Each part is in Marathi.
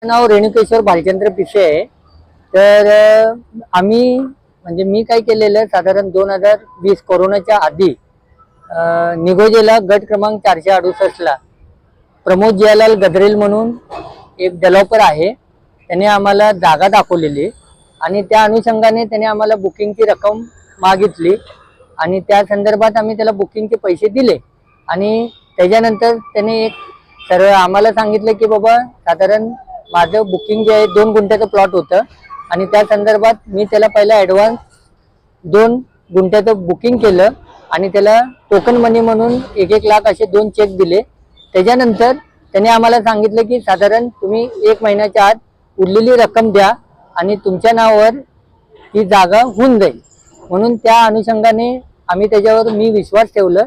नाव रेणुकेश्वर भालचंद्र पिसे आहे। तर आम्ही म्हणजे मी काय केलेलं साधारण 2020 कोरोनाच्या आधी निगोजेला गट क्रमांक 468 ला प्रमोद जयलाल गदरेल म्हणून एक डेव्हलपर आहे, त्याने आम्हाला जागा दाखवलेली आणि त्या अनुषंगाने त्याने आम्हाला बुकिंगची रक्कम मागितली आणि त्या संदर्भात आम्ही त्याला बुकिंगचे पैसे दिले आणि त्याच्यानंतर त्याने एक सर्व आम्हाला सांगितलं की बाबा साधारण माझं बुकिंग जे आहे 2 गुंठ्याचं प्लॉट होतं आणि त्या संदर्भात मी त्याला पहिला ॲडव्हान्स 2 गुंठ्याचं बुकिंग केलं आणि त्याला टोकन मनी म्हणून 1-1 लाख असे 2 चेक दिले। त्याच्यानंतर त्याने आम्हाला सांगितलं की साधारण तुम्ही 1 महिन्याच्या आत उरलेली रक्कम द्या आणि तुमच्या नावावर ही जागा होऊन जाईल। म्हणून त्या अनुषंगाने आम्ही त्याच्यावर मी विश्वास ठेवलं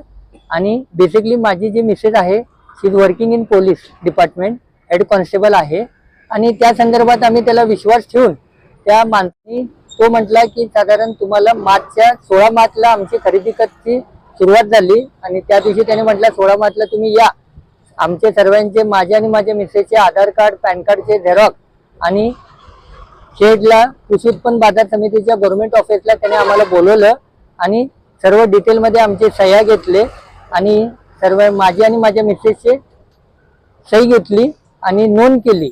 आणि बेसिकली माझी जी मिसेस आहे she is working in police department, head constable आहे आणि त्या संदर्भात आम्ही त्याला विश्वास ठेवून त्या माणसाने तो म्हटला की साधारण तुम्हाला 16 मार्चला आमची खरेदी खतची सुरुवात झाली आणि त्या दिवशी त्याने म्हटलं 16 मार्चला तुम्ही या, आमचे सर्वांचे माझे आणि माझ्या मिसेसचे आधार कार्ड पॅन कार्डचे झेरॉक्स आणि शेडला कृषी उत्पन्न बाजार समितीच्या गव्हर्नमेंट ऑफिसला त्याने आम्हाला बोलवलं आणि सर्व डिटेलमध्ये आमचे सह्या घेतले आणि सर्व माझी आणि माझ्या मिसेसचे सही घेतली आणि नोंद केली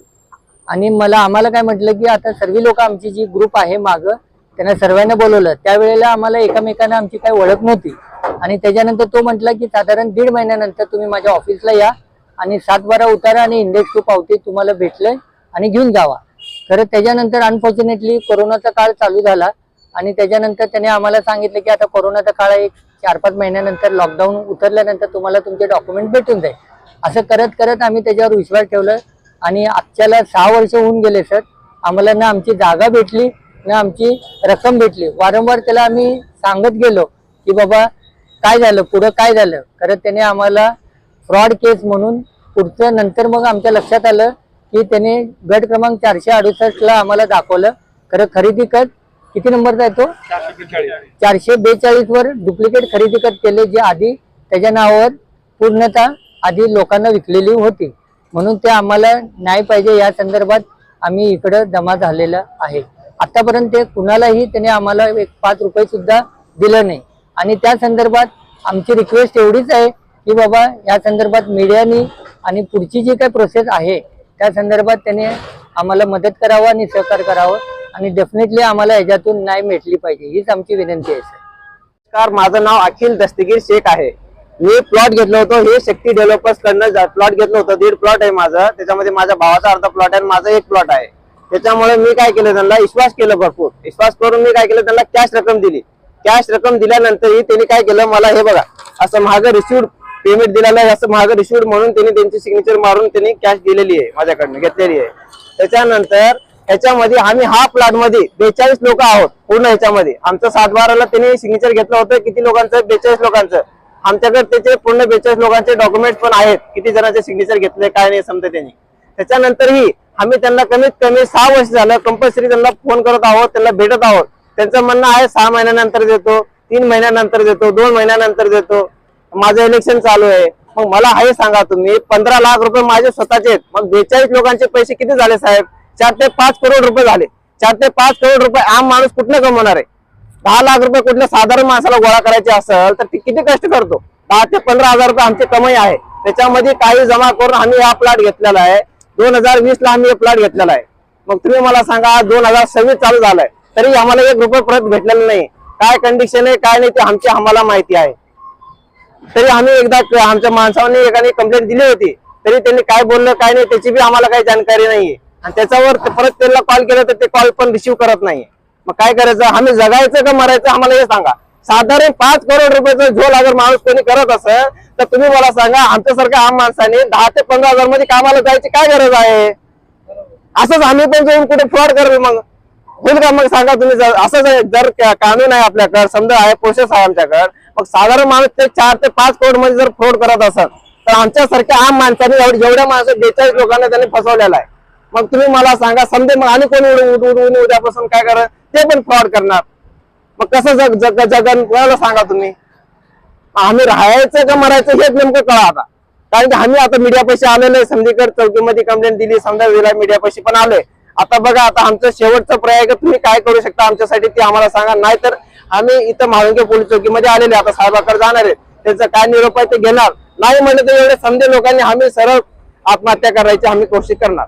आणि आम्हाला काय म्हटलं की आता सर्व लोक आमची जी ग्रुप आहे मागं त्यांना सर्वांना बोलवलं। त्यावेळेला आम्हाला एकमेकांना आमची काही ओळख नव्हती आणि त्याच्यानंतर तो म्हटला की साधारण 1.5 महिन्यानंतर तुम्ही माझ्या ऑफिसला या आणि 7/12 उतारा आणि इंडेक्स टू पावती तुम्हाला भेटलंय आणि घेऊन जावा। खरं त्याच्यानंतर अनफॉर्च्युनेटली कोरोनाचा काळ चालू झाला आणि त्याच्यानंतर त्याने आम्हाला सांगितलं की आता कोरोनाचा काळ एक 4-5 महिन्यानंतर लॉकडाऊन उतरल्यानंतर तुम्हाला तुमचे डॉक्युमेंट भेटून जाईल। असं करत करत आम्ही त्याच्यावर विश्वास ठेवला आणि आजच्याला 6 वर्ष होऊन गेले सर, आम्हाला ना आमची जागा भेटली ना आमची रक्कम भेटली। वारंवार त्याला आम्ही सांगत गेलो की बाबा काय झालं पुढं काय झालं, खरं त्याने आम्हाला फ्रॉड केस म्हणून पुढचं नंतर मग आमच्या लक्षात आलं की त्याने गट क्रमांक 468 ला आम्हाला दाखवलं। खरं खरेदी खत किती नंबरचा आहे तो 442 वर डुप्लिकेट खरेदी खत केले जे आधी त्याच्या नावावर पूर्णतः आधी लोकांना विकलेली होती। म्हणून ते आम्हाला न्याय पाहिजे या संदर्भात आम्ही इकडे जमा झालेला आहे। आतापर्यंत ते कुणालाही त्याने आम्हाला 5 रुपये सुद्धा दिलं नाही आणि त्या संदर्भात आमची रिक्वेस्ट एवढीच आहे की बाबा या संदर्भात मीडियानी आणि पुढची जी काही प्रोसेस आहे त्या संदर्भात त्याने आम्हाला मदत करावं आणि सहकार्य करावं आणि डेफिनेटली आम्हाला याच्यातून न्याय मिळली पाहिजे हीच आमची विनंती आहे सर। माझं नाव अखिल दस्तगीर शेख आहे। मी प्लॉट घेतलं होतं, हे शक्ती डेव्हलपर्स कडनं प्लॉट घेतलं होतं। 1.5 प्लॉट आहे माझं, त्याच्यामध्ये माझ्या भावाचा अर्धा प्लॉट आहे आणि माझा 1 प्लॉट आहे। त्याच्यामुळे मी काय केलं त्यांना विश्वास केलं, भरपूर विश्वास करून मी काय केलं त्यांना कॅश रक्कम दिली। कॅश रक्कम दिल्यानंतरही त्यांनी काय केलं मला हे बघा असं महाग रिसिव्ड पेमेंट दिलेलं आहे, असं महाग रिसिव्ड म्हणून त्यांनी त्यांची सिग्नेचर मारून त्यांनी कॅश दिलेली आहे, माझ्याकडनं घेतलेली आहे। त्याच्यानंतर ह्याच्यामध्ये आम्ही हा प्लॉट मध्ये 42 लोक आहोत पूर्ण ह्याच्यामध्ये। आमचं 7/12 ला त्यांनी सिग्नेचर घेतलं होतं, किती लोकांचं 42 लोकांचं। आमच्याकडे त्याचे पूर्ण 42 लोकांचे डॉक्युमेंट पण आहेत, किती जणांचे सिग्नेचर घेतले काय नाही समजतं त्यांनी। त्याच्यानंतरही आम्ही त्यांना कमीत कमी 6 वर्ष झालं कंपल्सरी त्यांना फोन करत आहोत, त्यांना भेटत आहोत। त्यांचं म्हणणं आहे 6 महिन्यानंतर देतो, 3 महिन्यानंतर देतो, 2 महिन्यानंतर देतो, माझं इलेक्शन चालू आहे। मग मला हे सांगा तुम्ही 15 लाख रुपये माझे स्वतःचे, मग 42 लोकांचे पैसे किती झाले साहेब? 4 ते 5 करोड रुपये झाले। 4 ते 5 करोड रुपये आम माणूस कुठनं कमवणार आहे? 10 लाख रुपये कुठल्या साधारण माणसाला गोळा करायचे असेल तर ती किती कष्ट करतो? 10 ते 15,000 रुपये आमची कमाई आहे, त्याच्यामध्ये काही जमा करून आम्ही हा प्लॉट घेतलेला आहे। 2020 ला आम्ही हे प्लॉट घेतलेला आहे। मग तुम्ही मला सांगा 2026 चालू झालाय तरी आम्हाला 1 रुपये परत भेटलेला नाही। काय कंडिशन आहे काय नाही ते आम्हाला माहिती आहे। तरी आम्ही एकदा आमच्या माणसाने एकाने कंप्लेंट दिली होती, तरी त्यांनी काय बोललं काय नाही त्याची बी आम्हाला काही जानकारी नाहीये आणि त्याच्यावर परत त्यांना कॉल केला तर ते कॉल पण रिसिव्ह करत नाहीये। मग काय करायचं? आम्ही जगायचं का मरायचं आम्हाला हे सांगा। साधारण 5 करोड रुपयाचं झोल अगर माणूस कोणी करत असेल तर तुम्ही मला सांगा आमच्यासारख्या आम माणसाने 10 ते 15,000 मध्ये कामाला जायची काय गरज आहे? असंच आम्ही पण जाऊन कुठे फ्रॉड करेल मग होईल का? मग सांगा तुम्ही, असंच जर कानून आहे आपल्याकडे, समजा आहे, प्रोसेस आहे आमच्याकडे, मग साधारण माणूस ते 4 ते 5 करोड मध्ये जर फ्रॉड करत असेल तर आमच्यासारख्या आम माणसाने जेवढ्या माणसं 42 लोकांना त्यांनी फसवलेला आहे। मग तुम्ही मला सांगा समजे मग आणि कोणी उद्यापासून काय करणार? ते पण फ्रॉड करणार। मग कसं जगन कोणाला सांगा तुम्ही? आम्ही राहायचं का मरायचं हेच नेमकं कळा आता। कारण की आम्ही आता मीडिया पैसे आलेलो आहे, समजीकर चौकीमध्ये कंप्लेंट दिली, समजा वेळा मीडिया पैसे पण आले. आता बघा, आता आमचं शेवटचं प्रयोग, तुम्ही काय करू शकता आमच्यासाठी ते आम्हाला सांगा. नाहीतर आम्ही इथं म्हाळुंगे पोलीस चौकीमध्ये आलेले, आता साहेबाकडे जाणार आहे, त्यांचा काय निरोप आहे ते घेणार. नाही म्हणलं तर एवढे समजे लोकांनी आम्ही सरळ आत्महत्या करायची आम्ही कोशिश करणार.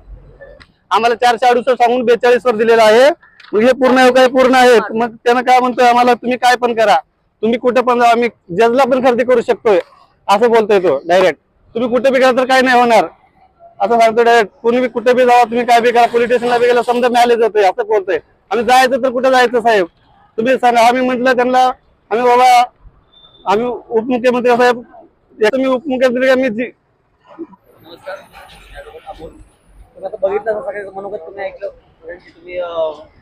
आम्हाला 468 सांगून 42 वर दिलेलं आहे. मग हे पूर्ण काय पूर्ण आहे. मग त्यानं काय म्हणतोय आम्हाला, तुम्ही काय पण करा, तुम्ही कुठे पण जा, आम्ही जजला पण खरेदी करू शकतोय असं बोलतोय तो डायरेक्ट. तुम्ही कुठे बी गेला तर काय नाही होणार असं सांगतो डायरेक्ट. कुणी बी कुठे बी जावा, तुम्ही काय बी करा, पोलीस स्टेशनला बी गेला समजा मिळाले जातोय असं बोलतोय. आम्ही जायचं तर कुठे जायचं साहेब, तुम्ही सांगा. आम्ही म्हटलं त्यांना, आम्ही बाबा आम्ही उपमुख्यमंत्री साहेब, तुम्ही उपमुख्यमंत्री मी नमस्कार. तुम्ही आता बघितलं सगळ्या मनोगत तुम्ही ऐकलं, सगळ्यांची तुम्ही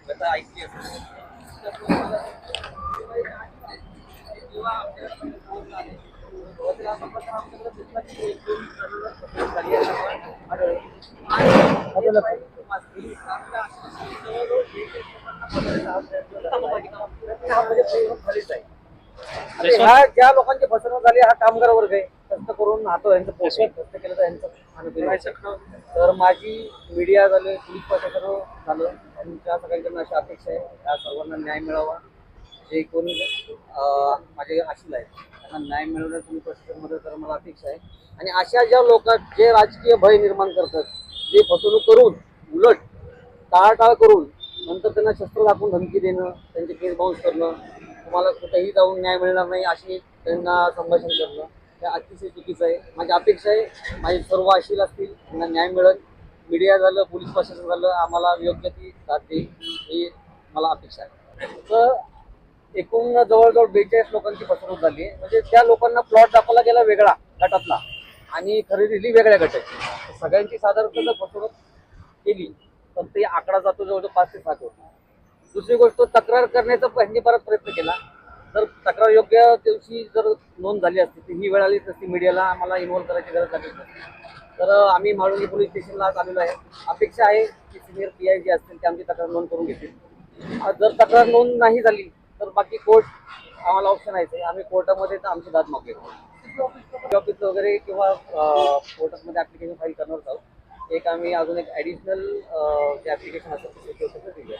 व्यथा ऐकली असेल. ह्या ज्या लोकांची फसवणूक झाली हा कामगार वर्ग आहे. कष्ट करून राहतो, यांचं पोषण कष्ट केलं तर यांचं खाणं. तर माझी मीडिया झालं, पोलीस प्रशासन झालं, आमच्या सगळ्यांकडून अशी अपेक्षा आहे या सर्वांना न्याय मिळावा. जे कोणी माझे आशील आहेत त्यांना न्याय मिळवण्यात पोलीस प्रशासन मदत करा मला अपेक्षा आहे. आणि अशा ज्या लोक जे राजकीय भय निर्माण करतात, जे फसवणूक करून उलट टाळाटाळ करून नंतर त्यांना शस्त्र दाखवून धमकी देणं, त्यांचे केस बाउन्स करणं, तुम्हाला कुठेही जाऊन न्याय मिळणार नाही अशी त्यांना संभाषण करणं, हे अतिशय चुकीचं आहे. माझी अपेक्षा आहे माझे सर्व आशील असतील त्यांना न्याय मिळेल. मीडिया झालं, पोलीस प्रशासन झालं, आम्हाला योग्य ती साथ देईल ही मला अपेक्षा आहे. तर एकूण जवळजवळ 42 लोकांची फसवणूक झाली आहे. म्हणजे त्या लोकांना प्लॉट दाखवला गेला वेगळा गटातला आणि खरेदी दिली वेगळ्या गटाची. सगळ्यांची साधारणतः फसवणूक केली तर ते आकडा जातो जवळजवळ 5 ते 7 होता. दुसरी गोष्ट, तक्रार करण्याचा त्यांनी बराच प्रयत्न केला. जर तक्रार योग्य दिवशी जर नोंद झाली असती तर ही वेळ आली नसती, मीडियाला आम्हाला इन्व्हॉल्व करायची गरज लागली नसती. तर आम्ही म्हाळुंगे पोलीस स्टेशनला आज आलेलो आहे. अपेक्षा आहे की सिनियर PI जे असतील ते आमची तक्रार नोंद करून घेतील. जर तक्रार नोंद नाही झाली तर बाकी कोर्ट आम्हाला ऑप्शन आहे, आम्ही कोर्टामध्ये तर आमची दाद मागेल ऑफिस वगैरे किंवा कोर्टामध्ये ऍप्लिकेशन फाईल करणार आहोत. एक आम्ही अजून एक ॲडिशनल जे ऍप्लिकेशन असेल ते